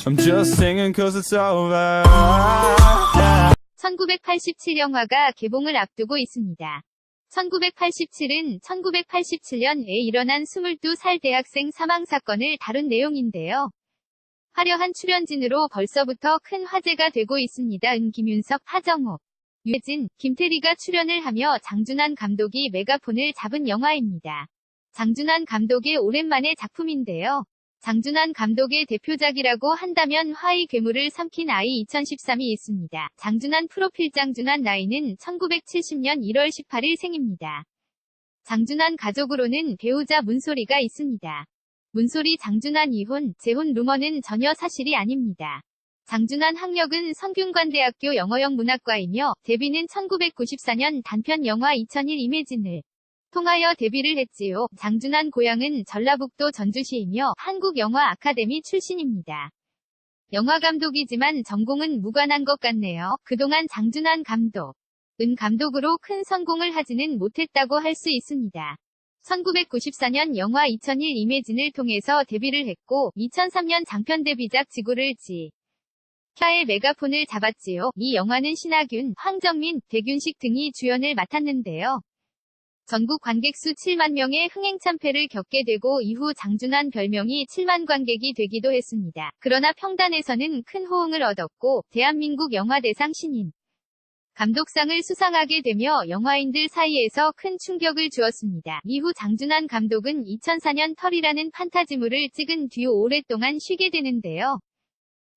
I'm just singing cause it's over. 1987 영화가 개봉을 앞두고 있습니다. 1987은 1987년에 일어난 22살 대학생 사망 사건을 다룬 내용인데요. 화려한 출연진으로 벌써부터 큰 화제가 되고 있습니다. 김윤석, 하정우, 유해진, 김태리가 출연을 하며 장준환 감독이 메가폰을 잡은 영화입니다. 장준환 감독의 오랜만의 작품인데요. 장준환 감독의 대표작이라고 한다면 화의 괴물을 삼킨 아이 2013이 있습니다. 장준환 프로필. 장준환 나이는 1970년 1월 18일 생입니다. 장준환 가족으로는 배우자 문소리가 있습니다. 문소리 장준환 이혼, 재혼 루머는 전혀 사실이 아닙니다. 장준환 학력은 성균관대학교 영어영 문학과이며 데뷔는 1994년 단편 영화 2001 이매진을 통하여 데뷔를 했지요. 장준환 고향은 전라북도 전주시이며 한국영화 아카데미 출신입니다. 영화감독이지만 전공은 무관한 것 같네요. 그동안 장준환 감독은 감독으로 큰 성공을 하지는 못했다고 할 수 있습니다. 1994년 영화 2001 이매진을 통해서 데뷔를 했고 2003년 장편 데뷔작 지구를 켜의 메가폰을 잡았지요. 이 영화는 신하균, 황정민, 백윤식 등이 주연을 맡았는데요. 전국 관객수 7만 명의 흥행참패를 겪게 되고 이후 장준환 별명이 7만 관객이 되기도 했습니다. 그러나 평단에서는 큰 호응을 얻었고 대한민국 영화대상 신인 감독상을 수상하게 되며 영화인들 사이에서 큰 충격을 주었습니다. 이후 장준환 감독은 2004년 털이라는 판타지물을 찍은 뒤 오랫동안 쉬게 되는데요.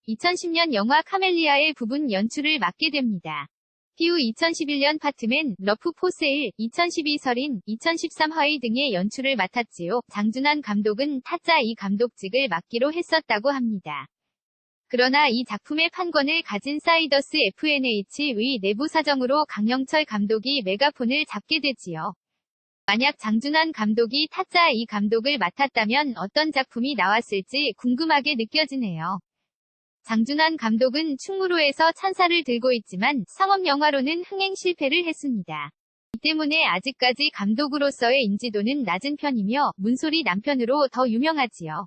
2010년 영화 카멜리아의 부분 연출을 맡게 됩니다. 이후 2011년 파트맨, 러프 포세일, 2012 설인, 2013 화의 등의 연출을 맡았지요. 장준환 감독은 타짜 이 감독직을 맡기로 했었다고 합니다. 그러나 이 작품의 판권을 가진 사이더스 FNH의 내부 사정으로 강영철 감독이 메가폰을 잡게 되지요. 만약 장준환 감독이 타짜 이 감독을 맡았다면 어떤 작품이 나왔을지 궁금하게 느껴지네요. 장준환 감독은 충무로에서 찬사를 들고 있지만 상업영화로는 흥행 실패를 했습니다. 이 때문에 아직까지 감독으로서의 인지도는 낮은 편이며 문소리 남편으로 더 유명하지요.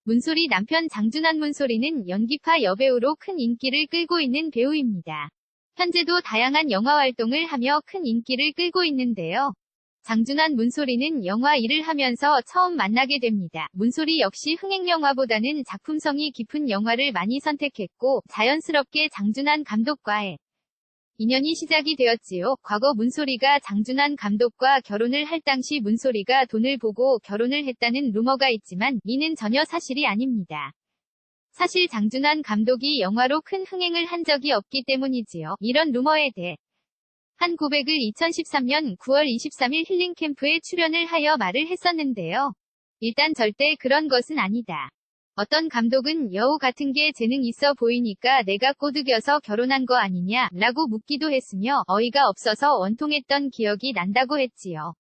문소리 남편 장준환. 문소리는 연기파 여배우로 큰 인기를 끌고 있는 배우입니다. 현재도 다양한 영화 활동을 하며 큰 인기를 끌고 있는데요. 장준환 문소리는 영화 일을 하면서 처음 만나게 됩니다. 문소리 역시 흥행영화보다는 작품성이 깊은 영화를 많이 선택했고 자연스럽게 장준환 감독과의 인연이 시작이 되었지요. 과거 문소리가 장준환 감독과 결혼을 할 당시 문소리가 돈을 보고 결혼을 했다는 루머가 있지만 이는 전혀 사실이 아닙니다. 사실 장준환 감독이 영화로 큰 흥행을 한 적이 없기 때문이지요. 이런 루머에 대해 한 고백을 2013년 9월 23일 힐링캠프에 출연을 하여 말을 했었는데요. 일단 절대 그런 것은 아니다. 어떤 감독은 여우 같은 게 재능 있어 보이니까 내가 꼬드겨서 결혼한 거 아니냐 라고 묻기도 했으며 어이가 없어서 원통했던 기억이 난다고 했지요.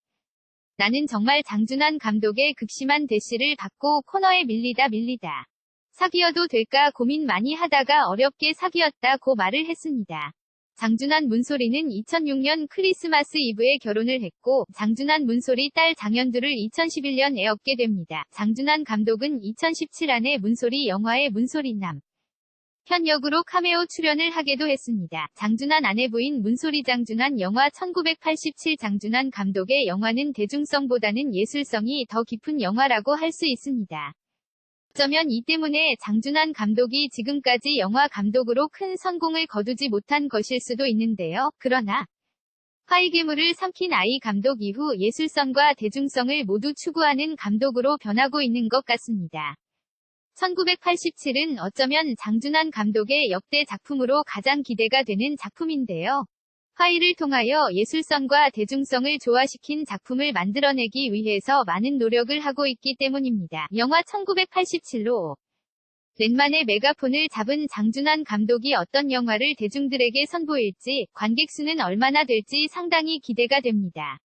나는 정말 장준환 감독의 극심한 대시를 받고 코너에 밀리다. 사귀어도 될까 고민 많이 하다가 어렵게 사귀었다고 말을 했습니다. 장준환 문소리는 2006년 크리스마스 이브에 결혼을 했고 장준환 문소리 딸 장현두를 2011년에 얻게 됩니다. 장준환 감독은 2017년에 문소리 영화의 문소리남 편 역으로 카메오 출연을 하기도 했습니다. 장준환 아내부인 문소리. 장준환 영화 1987 장준환 감독의 영화는 대중성보다는 예술성이 더 깊은 영화라고 할 수 있습니다. 어쩌면 이 때문에 장준환 감독이 지금까지 영화 감독으로 큰 성공을 거두지 못한 것일 수도 있는데요. 그러나 화의 괴물을 삼킨 아이 감독 이후 예술성과 대중성을 모두 추구하는 감독으로 변하고 있는 것 같습니다. 1987은 어쩌면 장준환 감독의 역대 작품으로 가장 기대가 되는 작품인데요. 화의를 통하여 예술성과 대중성을 조화시킨 작품을 만들어내기 위해서 많은 노력을 하고 있기 때문입니다. 영화 1987로 랜만에 메가폰을 잡은 장준환 감독이 어떤 영화를 대중들에게 선보일지, 관객 수는 얼마나 될지 상당히 기대가 됩니다.